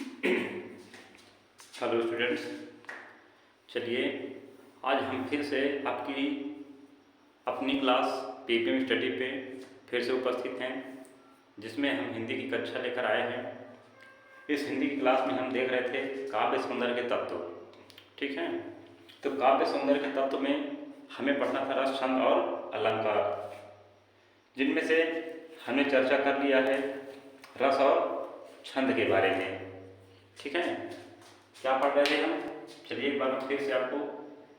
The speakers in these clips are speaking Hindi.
हेलो स्टूडेंट्स, चलिए आज हम फिर से आपकी अपनी क्लास पीपीएम स्टडी पे फिर से उपस्थित हैं, जिसमें हम हिंदी की कक्षा लेकर आए हैं। इस हिंदी की क्लास में हम देख रहे थे काव्य सौंदर्य के तत्व। ठीक है, तो काव्य सौंदर्य के तत्व में हमें पढ़ना था रस, छंद और अलंकार, जिनमें से हमने चर्चा कर लिया है रस और छंद के बारे में। ठीक है, क्या पढ़ रहे थे हम? चलिए एक बार मैं फिर से आपको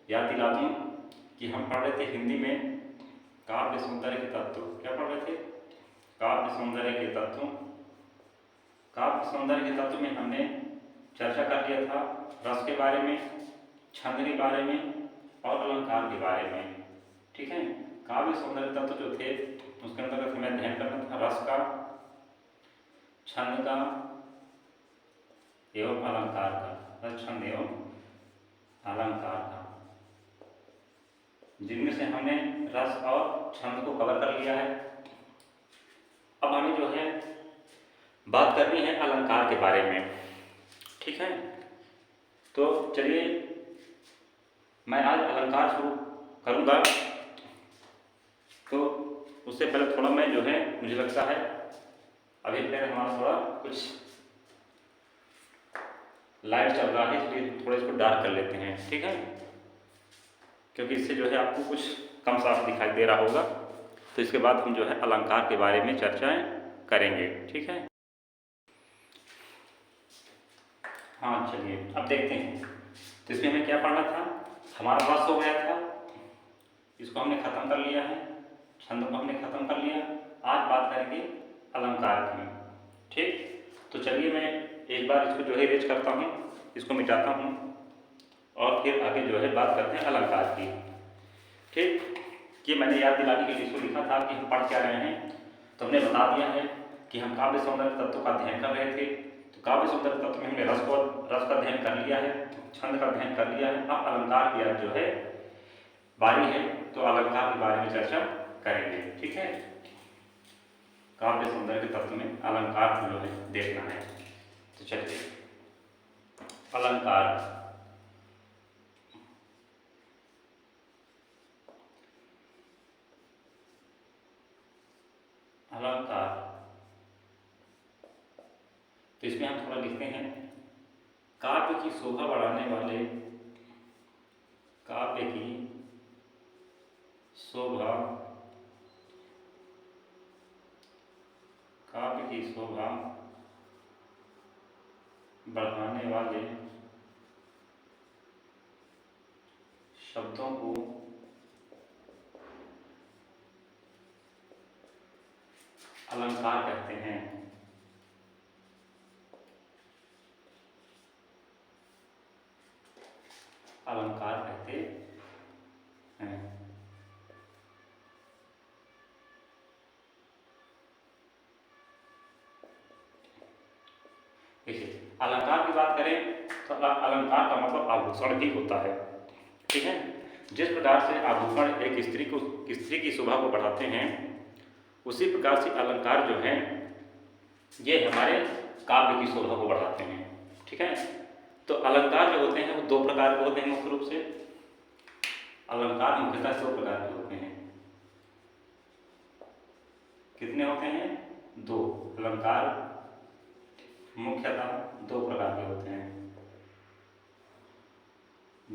याद दिला दूँ कि हम पढ़ रहे थे हिंदी में काव्य सौंदर्य के तत्व। क्या पढ़ रहे थे? काव्य सौंदर्य के तत्व। काव्य सौंदर्य के तत्व में हमने चर्चा कर लिया था रस के बारे में, छंद के बारे में और अलंकार के बारे में। ठीक है, काव्य सौंदर्य तत्व जो थे उसके अंतर्गत हमें अध्ययन करना था रस का, छंद का एवं अलंकार का। रस, छंद एवं अलंकार का, जिनमें से हमने रस और छंद को कवर कर लिया है। अब हमें जो है बात करनी है अलंकार के बारे में। ठीक है, तो चलिए मैं आज अलंकार शुरू करूंगा। तो उससे पहले थोड़ा मैं जो है मुझे लगता है अभी पहले हमारा थोड़ा कुछ लाइट चल रहा है, इसलिए थोड़ा इसको डार्क कर लेते हैं। ठीक है, क्योंकि इससे जो है आपको कुछ कम साफ दिखाई दे रहा होगा। तो इसके बाद हम जो है अलंकार के बारे में चर्चाएं करेंगे। ठीक है, हाँ चलिए अब देखते हैं। तो इसमें हमें क्या पढ़ना था? हमारा रस हो गया था, इसको हमने खत्म कर लिया है, छंद को हमने खत्म कर लिया। आज बात करेंगे अलंकार की। ठीक, तो चलिए मैं एक बार इसको जो है इरेज करता हूँ, इसको मिटाता हूँ और फिर आगे जो है बात करते हैं अलंकार की। ठीक, ये मैंने याद दिलाने के लिए इसको लिखा था कि हम पढ़ क्या रहे हैं। तो हमने बता दिया है कि हम काव्य सौंदर्य तत्व का अध्ययन कर रहे थे। तो काव्य सौंदर्य तत्व में हमने रस का अध्ययन कर लिया है, छंद का अध्ययन कर लिया है। अब अलंकार की आज जो है बारी है, तो अलंकार के बारे में चर्चा करेंगे। ठीक है, काव्य सौंदर्य के तत्व में अलंकार को जो है देखना है। तो चलिए अलंकार। अलंकार, तो इसमें हम थोड़ा लिखते हैं काव्य की शोभा बढ़ाने वाले, काव्य की शोभा, काव्य की शोभा बढ़ाने वाले शब्दों को अलंकार कहते हैं। अलंकार कहते हैं। देखिए, अलंकार की बात करें तो अलंकार का मतलब आभूषण भी होता है। ठीक है, जिस प्रकार से आभूषण एक स्त्री की शोभा को बढ़ाते हैं, उसी प्रकार से अलंकार जो हैं ये हमारे काव्य की शोभा को बढ़ाते हैं। ठीक है, तो अलंकार जो होते हैं वो दो प्रकार के होते हैं मुख्य रूप से। अलंकार मुख्यतः दो प्रकार के होते हैं। कितने होते हैं? दो। अलंकार मुख्यतः दो प्रकार के होते हैं,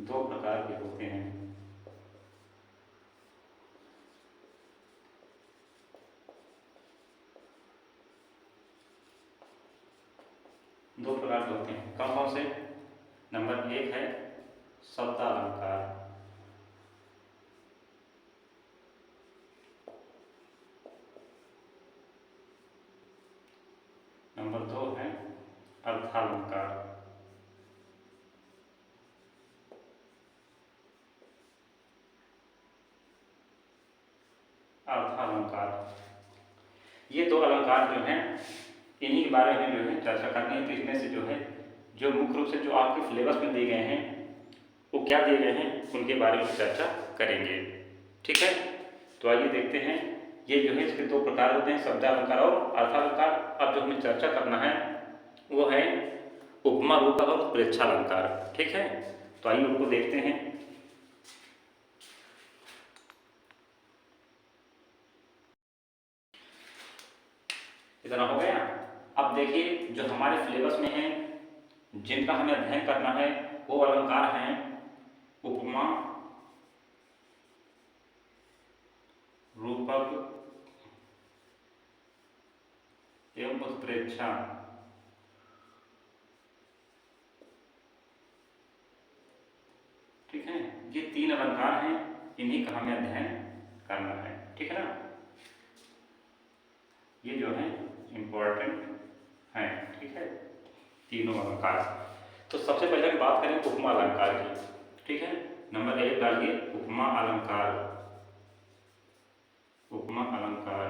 दो प्रकार के होते हैं। दो प्रकार के होते हैं। कौन कौन से? नंबर एक है शब्दालंकार, नंबर दो है अर्थालंकार। अर्थालंकार, ये दो अलंकार जो हैं इन्हीं के बारे में जो है चर्चा करनी है। तो इसमें से जो है जो मुख्य रूप से जो आपके सिलेबस में दिए गए हैं वो क्या दिए गए हैं उनके बारे में चर्चा करेंगे। ठीक है, तो आइए देखते हैं। ये जो है इसके दो प्रकार होते हैं, शब्दालंकार और अर्थालंकार। अब जो हमें चर्चा करना है वो है उपमा, रूपक और उत्प्रेक्षा अलंकार। ठीक है, तो आइए उनको देखते हैं। इतना हो गया। अब देखिए जो हमारे सिलेबस में है, जिनका हमें अध्ययन करना है, वो अलंकार हैं उपमा, रूपक एवं उत्प्रेक्षा। ठीक है, ये 3 अलंकार हैं, इन्हीं का हमें अध्ययन करना है। ठीक है ना, ये जो है इम्पोर्टेंट है। ठीक है, तीनों अलंकार। तो सबसे पहले हम बात करें उपमा अलंकार की। ठीक है, नंबर 1 डालिए उपमा अलंकार। उपमा अलंकार,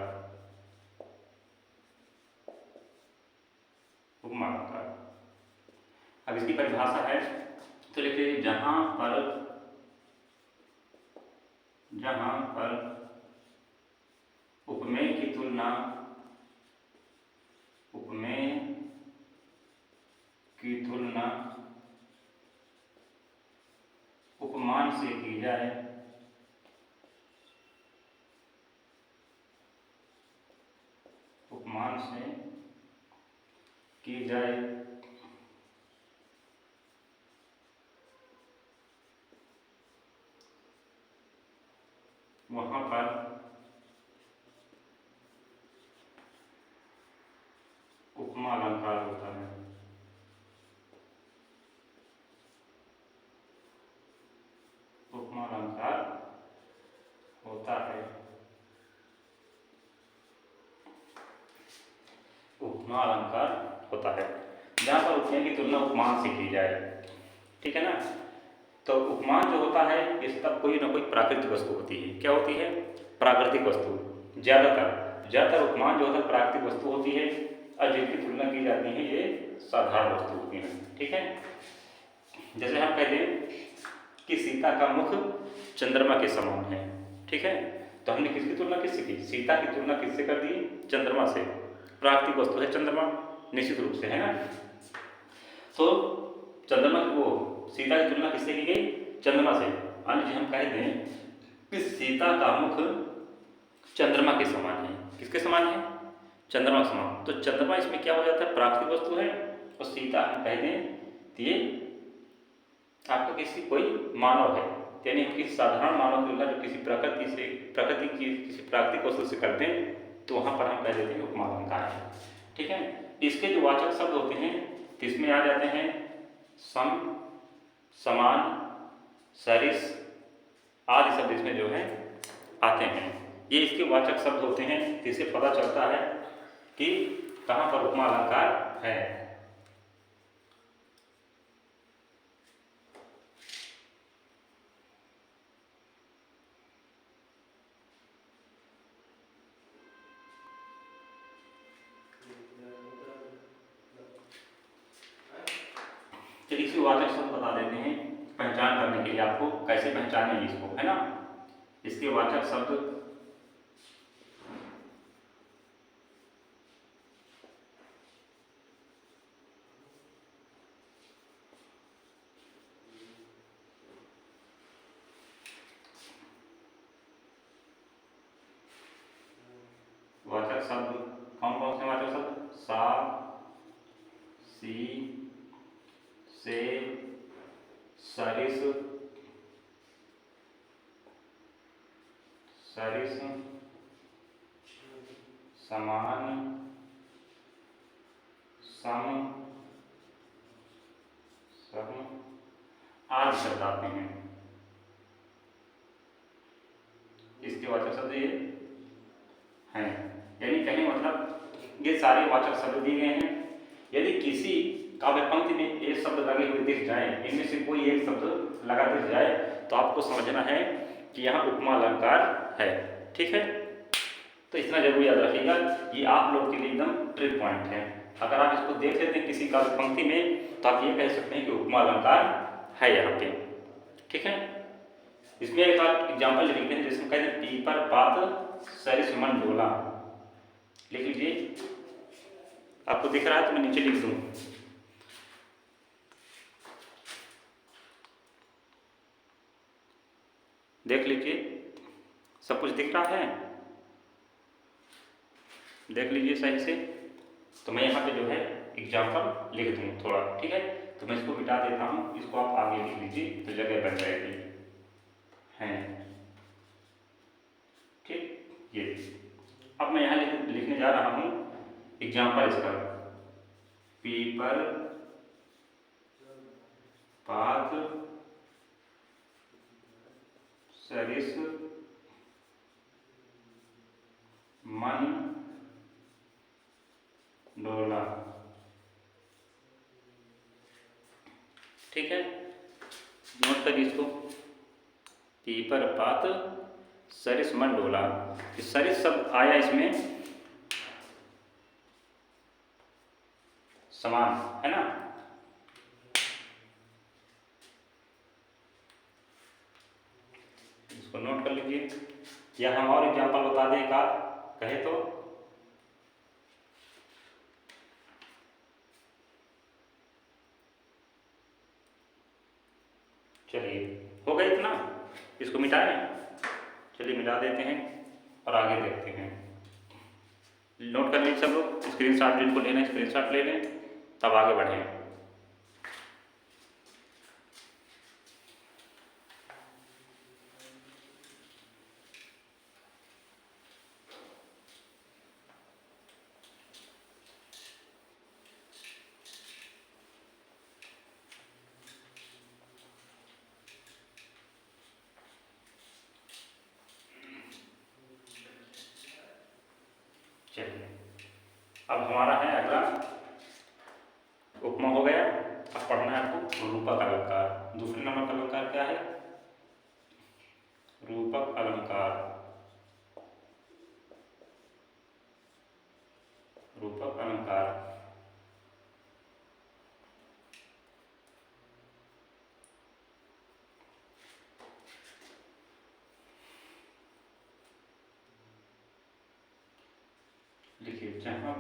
उपमा अलंकार। अब इसकी परिभाषा है तो लिखिए जहां पर उपमेय की तुलना उपमान से की जाए, उपमान से की जाए, वहां पर उपमा अलंकार होता है। उपमा अलंकार होता है। उपमा अलंकार होता है जहां पर उपमेय की तुलना उपमान से की जाए। ठीक है ना, तो उपमान जो होता है इसका कोई ना कोई प्राकृतिक वस्तु होती है। क्या होती है? प्राकृतिक वस्तु। ज्यादातर उपमान जो होता है प्राकृतिक वस्तु होती है, और जिनकी तुलना की जाती है ये साधारण वस्तु होती है। ठीक है, जैसे हम कहते हैं कि सीता का मुख चंद्रमा के समान है। ठीक है, तो हमने किसकी तुलना किससे की? सीता की तुलना किससे कर दी? चंद्रमा से। प्राकृतिक वस्तु है चंद्रमा, निश्चित रूप से, है ना। तो चंद्रमा वो सीता की तुलना किससे की गई? चंद्रमा से। अन्य हम कह दें कि सीता का मुख चंद्रमा के समान है। किसके समान है? चंद्रमा के समान। तो चंद्रमा इसमें क्या हो जाता है? प्राकृतिक वस्तु है, और सीता हम कह दें तो ये आपका किसी कोई मानव है, यानी हम किसी साधारण मानव की तुलना जो किसी प्रकृति की किसी प्राकृतिक वस्तु से करते हैं, तो वहां पर हम कह देते हैं उपमा अलंकार है। ठीक है, इसके जो वाचक शब्द होते हैं तो इसमें आ जाते हैं सम, समान, सरिस आदि शब्द इसमें जो है आते हैं। ये इसके वाचक शब्द होते हैं, जिससे पता चलता है कि कहाँ पर उपमा अलंकार है। चलिए इसके वाचक शब्द बता देते हैं पहचान करने के लिए, आपको कैसे पहचाने इसको, है ना। इसके वाचक शब्द कौन कौन से वाचक शब्द? सा, सी, से, सरिस, समान, सम, आदि शब्द आते हैं। इसके वाचक शब्द ये हैं, यानी कहें मतलब ये सारे वाचक शब्द दिए गए हैं। यदि किसी काव्य पंक्ति में एक शब्द लगे हुए दिख जाए, इनमें से कोई एक शब्द लगा दिख जाए, तो आपको समझना है कि यहाँ उपमा अलंकार है। ठीक है, तो इतना जरूर याद रखिएगा, ये आप लोग के लिए एकदम ट्रिक पॉइंट है। अगर आप इसको देख लेते हैं किसी काव्य पंक्ति में, तो आप ये कह सकते हैं कि उपमा अलंकार है यहाँ पे। ठीक है, इसमें एक आप एग्जाम्पल लिखते हैं, जिसमें कहते हैं पीपर पात सरिस मन डोला। लिख लीजिए, आपको दिख रहा है तो मैं नीचे लिख दूँ। देख लीजिए, सब कुछ दिख रहा है, देख लीजिए सही से। तो मैं यहाँ पे जो है एग्जाम्पल लिख दूँ थोड़ा, ठीक है। तो मैं इसको मिटा देता हूँ, इसको आप आगे लिख लीजिए तो जगह बन जाएगी हैं, ठीक। ये अब मैं यहाँ लिखने जा रहा हूँ एग्जाम्पल इसका, पीपर पात सरिस मन डोला, ठीक है। नोट करिए इसको, पीपर पात सरिस मन डोला। सरिस शब्द आया इसमें समान, है ना। इसको नोट कर लीजिए, या हम और एग्जाम्पल बता दें एक आध कहे तो। चलिए हो गया इतना, इसको मिटाएं। चलिए मिटा देते हैं और आगे देखते हैं। नोट कर लीजिए सब लोग, स्क्रीनशॉट जिनको लेना है स्क्रीनशॉट ले लें, तब आगे बढ़ें। चलिए अब हमारा है अगला उपमा हो गया। अब पढ़ना है आपको रूपक अलंकार। दूसरे नंबर का अलंकार क्या है? रूपक अलंकार। रूपक अलंकार लिखिए, जहाँ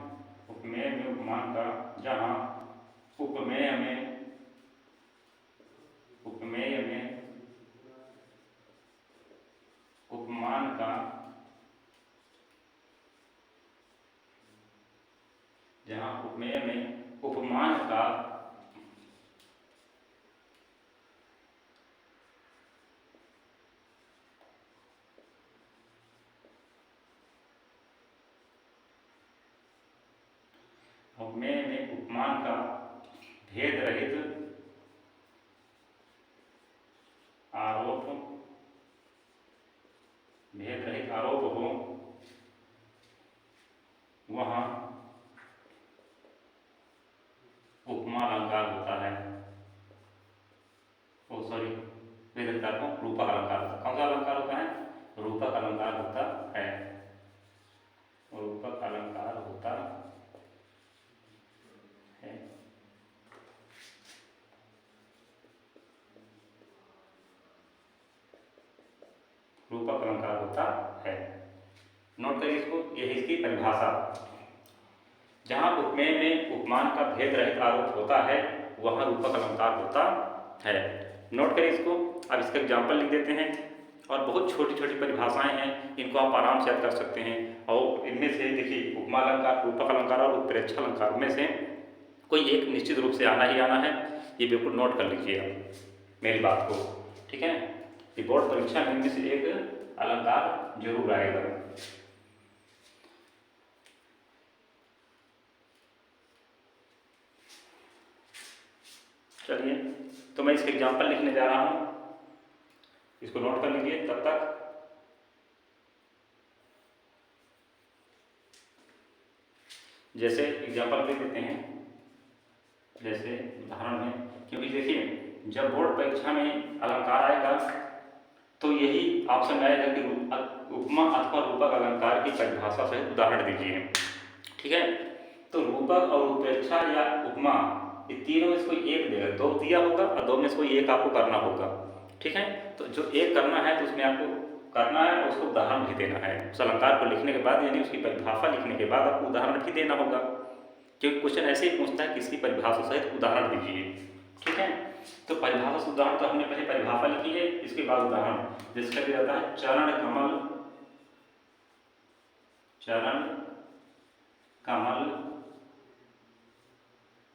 उपमेय में उपमान का, जहाँ उपमेय में उपमान का, जहाँ उपमेय में उपमान का उपमेय में उपमान का भेद रहित आरोप हो, वहाँ उपमा अलंकार होता है। ओ सॉरी, वेद अलंकार को रूपक अलंकार होता है। कौन सा अलंकार होता है? रूपक अलंकार होता है। रूपक अलंकार होता है। रूपक अलंकार होता है। नोट करिए इसको, यही इसकी परिभाषा। जहाँ उपमेय में उपमान का भेद रहित आरोप होता है, वहाँ रूपक अलंकार होता है। नोट करिए इसको। अब इसका एग्जाम्पल लिख देते हैं, और बहुत छोटी छोटी परिभाषाएं हैं, इनको आप आराम से याद कर सकते हैं। और इनमें से देखिए, उपमा अलंकार, रूपक अलंकार और उत्प्रेक्षा अलंकार में से कोई एक निश्चित रूप से आना ही आना है। ये बिल्कुल नोट कर लीजिए आप मेरी बात को, ठीक है। ये बोर्ड परीक्षा में इनमें से एक अलंकार जरूर आएगा। चलिए, तो मैं इसके एग्जाम्पल लिखने जा रहा हूँ, इसको नोट कर लीजिए तब तक। जैसे एग्जाम्पल लिख देते हैं, जैसे उदाहरण में, क्योंकि देखिए जब बोर्ड परीक्षा में अलंकार आएगा तो यही ऑप्शन आएगा कि उपमा अथवा रूपक अलंकार की परिभाषा सहित उदाहरण दीजिए, ठीक है। तो रूपक और उत्प्रेक्षा या उपमा, ये तीनों में से कोई एक देगा, दो दिया होगा और दो में से कोई एक आपको करना होगा, ठीक है। तो जो एक करना है तो उसमें आपको करना है और उसको उदाहरण भी देना है। उस अलंकार को लिखने के बाद, यानी उसकी परिभाषा लिखने के बाद आपको उदाहरण भी देना होगा, क्योंकि क्वेश्चन ऐसे ही पूछता है कि इसकी परिभाषा सहित उदाहरण दीजिए, ठीक है। तो परिभाषा से उदाहरण तो हमने पहले परिभाषा लिखी है, इसके बाद उदाहरण, जिसका दिया जाता है चरण कमल, चरण कमल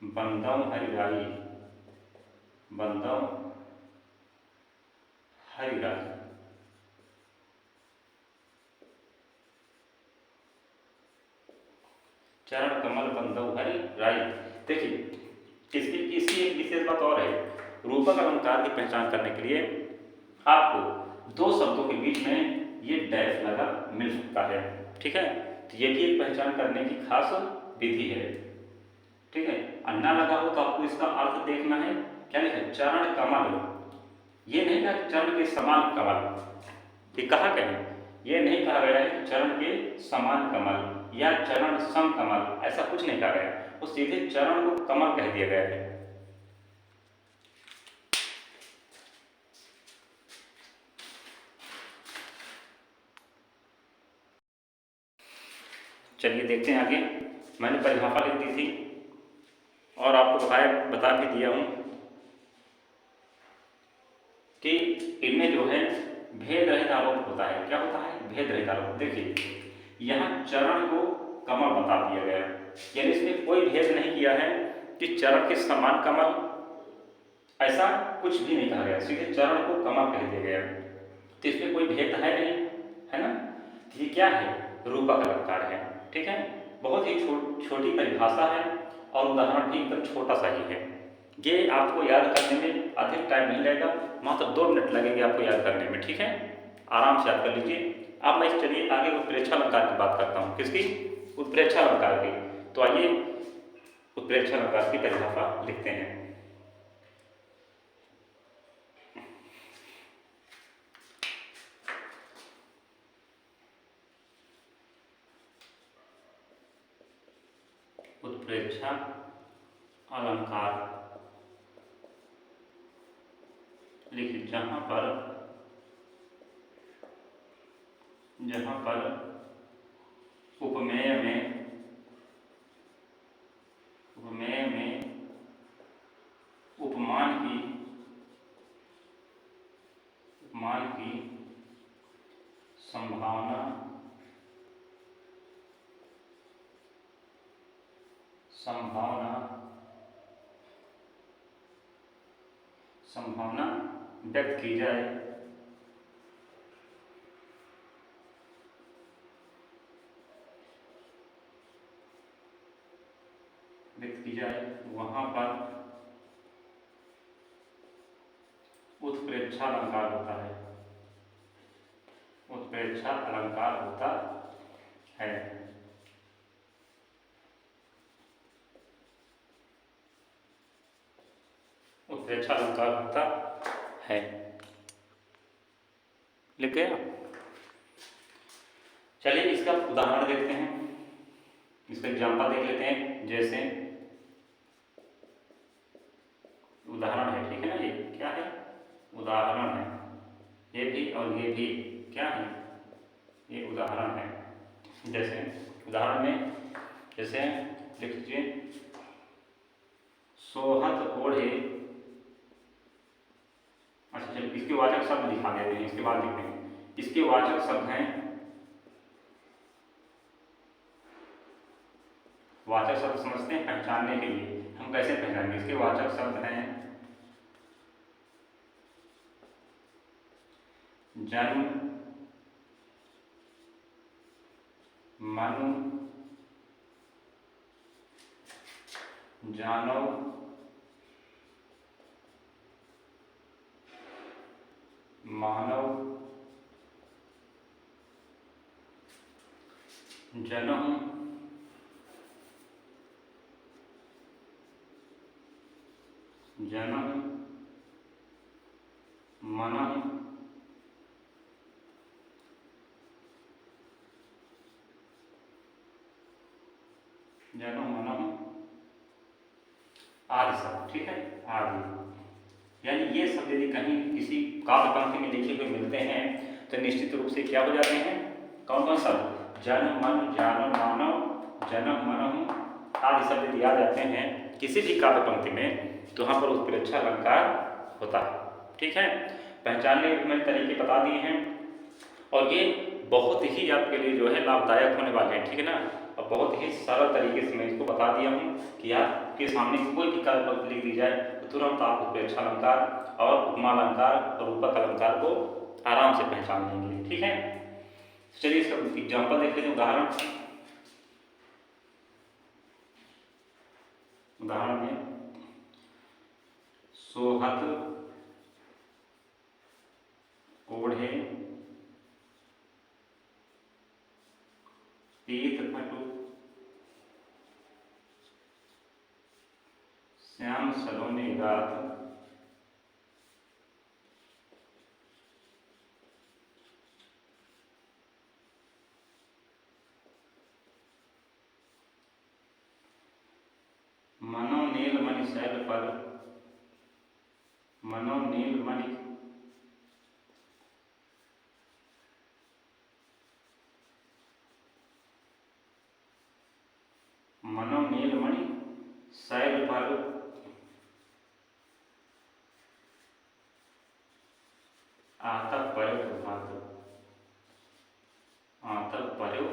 बंदम हरिराई, बंदम हरिराई। चरण कमल बंदम हरिराई। देखिए इसकी एक विशेष बात और है, रूपक अलंकार की पहचान करने के लिए आपको दो शब्दों के बीच में ये डैश लगा मिल सकता है, ठीक है। तो ये भी एक पहचान करने की खास विधि है, ठीक है। अन्ना लगा हो तो आपको इसका अर्थ देखना है, क्या लिखा है, चरण कमल, ये नहीं कहा चरण के समान कमल, ये कहा क्या है, ये नहीं कहा गया है चरण के समान कमल या चरण सम कमल, ऐसा कुछ नहीं कहा गया, वो सीधे चरण को कमल कह दिया गया है। चलिए देखते हैं आगे। मैंने परिभाषा लिख दी थी और आपको बता भी दिया हूं कि इनमें जो है भेद रहित आरोप होता है। क्या होता है, भेद रहित आरोप। देखिए यहाँ चरण को कमल बता दिया गया, यानी इसमें कोई भेद नहीं किया है कि चरण के समान कमल, ऐसा कुछ भी नहीं कहा गया, सीधे चरण को कमल कह दिया गया, तो इसमें कोई भेद है नहीं, है ना। ये क्या है, रूपक अलंकार है, ठीक है। बहुत ही छोटी परिभाषा है और उदाहरण भी एकदम छोटा सा ही है। ये आपको याद करने में अधिक टाइम नहीं लगेगा, मात्र 2 मिनट लगेंगे आपको याद करने में, ठीक है। आराम से याद कर लीजिए। अब मैं चलिए आगे उत्प्रेक्षा अलंकार की बात करता हूँ। किसकी, उत्प्रेक्षा अलंकार की। तो आइए उत्प्रेक्षा अलंकार की परिभाषा लिखते हैं। उत्प्रेक्षा अलंकार लिखिए, जहां पर उपमेय में उपमान की संभावना व्यक्त की जाए, वहां पर उत्प्रेक्षा अलंकार होता है, उत्प्रेक्षा अलंकार होता है। उत्प्रेक्षा अलंकार होता है, लिख गया। चलिए इसका उदाहरण देखते हैं, इसका एग्जाम्पल देख लेते हैं। जैसे उदाहरण है, ठीक है ना, ये क्या है, उदाहरण है, ये भी और ये भी क्या है, ये उदाहरण है। जैसे उदाहरण में जैसे लिख लीजिए, सोहत ओढ़े, अच्छा चलिए इसके वाचक शब्द दिखा देते हैं, इसके बाद लिखते हैं। इसके वाचक शब्द हैं, वाचक शब्द समझते हैं पहचानने के लिए, हम कैसे पहचानेंगे। इसके वाचक शब्द हैं जन्म, मनु, जानव, मानव, जनम, मनम, आदि शब्द, ठीक है, आदि। यानी ये शब्द यदि कहीं किसी काव्य पंक्ति में लिखे हुए मिलते हैं तो निश्चित रूप से क्या हो जाते हैं, कौन कौन शब्द, जन, मन, जानव, मानव, जनम, मनम आदि शब्द यदि आ जाते हैं किसी भी काव्य पंक्ति में तो वहाँ पर उत्प्रेक्षा अलंकार होता है। ठीक है, पहचानने के मैंने तरीके बता दिए हैं और ये बहुत ही आपके लिए जो है लाभदायक होने वाले हैं। ठीक है ना, और बहुत ही सरल तरीके से मैं इसको बता दिया हूँ कि आपके सामने कोई भी काव्य पंक्ति लिख दी जाए तो तुरंत आप उत्प्रेक्षा अलंकार और उपमा अलंकार और रूपक अलंकार को आराम से पहचान लेंगे। ठीक है, चलिए इसका एग्जाम्पल देख लेते हैं। उदाहरण में सोहत ओढ़े पीत पटु श्याम सलोने गात मनोनील मणि शैल पर मनोनील मणि मनोनील मणि शैल पर आतप पर्यो प्रभात आतप पर्यो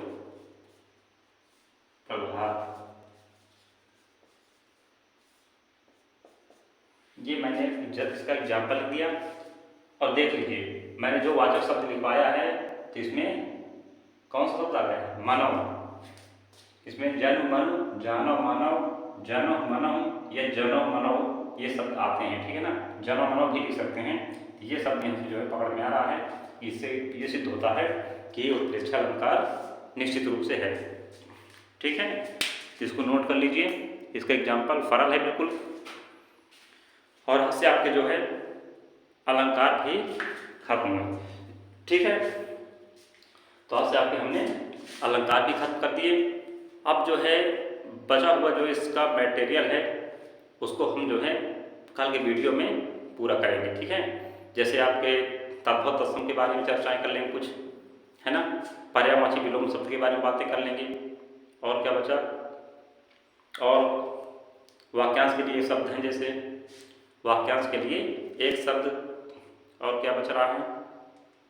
प्रभात। ये मैंने इसका एग्जाम्पल लिख दिया और देख लीजिए मैंने जो वाचक शब्द लिखवाया है तो इसमें कौन सा शब्द आ गया है? मानव। इसमें जन मन जानो मानव जनो मनव या जनो मनव ये शब्द आते हैं। ठीक है ना, जनो मनव भी लिख सकते हैं। ये शब्द यहाँ से जो है पकड़ में आ रहा है, इससे ये सिद्ध होता है कि उत्प्रेक्षा अलंकार निश्चित रूप से है। ठीक है, इसको नोट कर लीजिए। इसका एग्जाम्पल सरल है बिल्कुल और इससे आपके जो है अलंकार भी खत्म हुए। ठीक है, तो आज से आपके हमने अलंकार भी खत्म कर दिए। अब जो है बचा हुआ जो इसका मटेरियल है उसको हम जो है कल के वीडियो में पूरा करेंगे। ठीक है, जैसे आपके तद्भव तत्सम के बारे में चर्चाएं कर लेंगे कुछ, है ना, पर्यायवाची विलोम शब्द के बारे में बातें कर लेंगे। और क्या बचा, और वाक्यांश के लिए शब्द हैं, जैसे वाक्यांश के लिए एक शब्द, और क्या बच रहा है,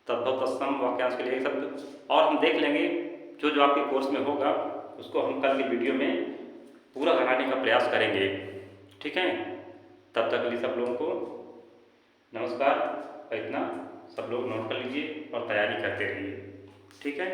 तद्भव तत्सम वाक्यांश के लिए एक शब्द। और हम देख लेंगे जो जो आपके कोर्स में होगा उसको हम कल के वीडियो में पूरा कराने का प्रयास करेंगे। ठीक है, तब तक के लिए सब लोगों को नमस्कार। इतना सब लोग नोट कर लीजिए और तैयारी करते रहिए। ठीक है।